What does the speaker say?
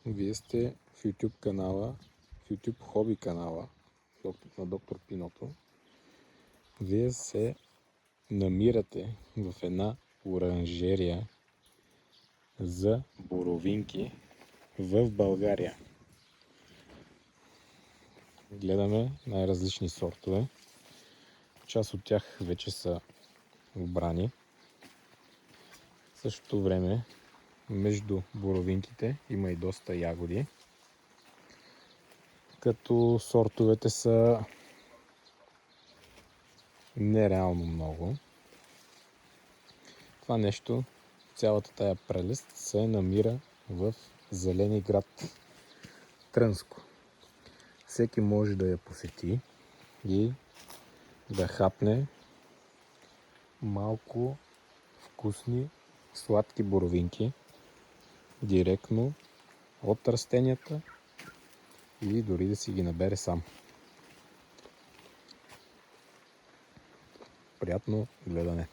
Вие сте в YouTube канала, в YouTube хобби канала на доктор Пиното. Вие се намирате в една оранжерия за боровинки в България. Гледаме най-различни сортове. Част от тях вече са обрани. В същото време между боровинките има и доста ягоди, като сортовете са нереално много. Това нещо, цялата тая прелест се намира в Зеленинград, Трънско. Всеки може да я посети и да хапне малко вкусни, сладки боровинки директно от растенията или дори да си ги набере сам. Приятно гледане!